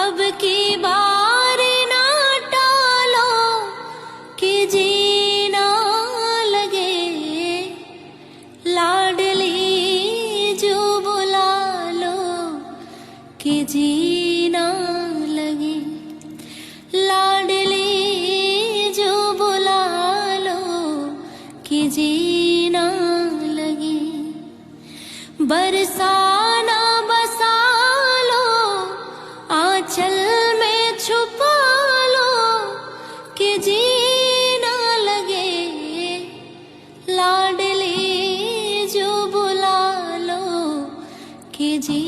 अब की बार ना टालो कि जीना लगे, लाडली जो बुला लो कि जीना लगे, लाडली जो बुला लो कि जीना लगे। बरसाना बसा लो, आंचल में छुपा लो कि जीना लगे, लाडली जो बुला लो कि जी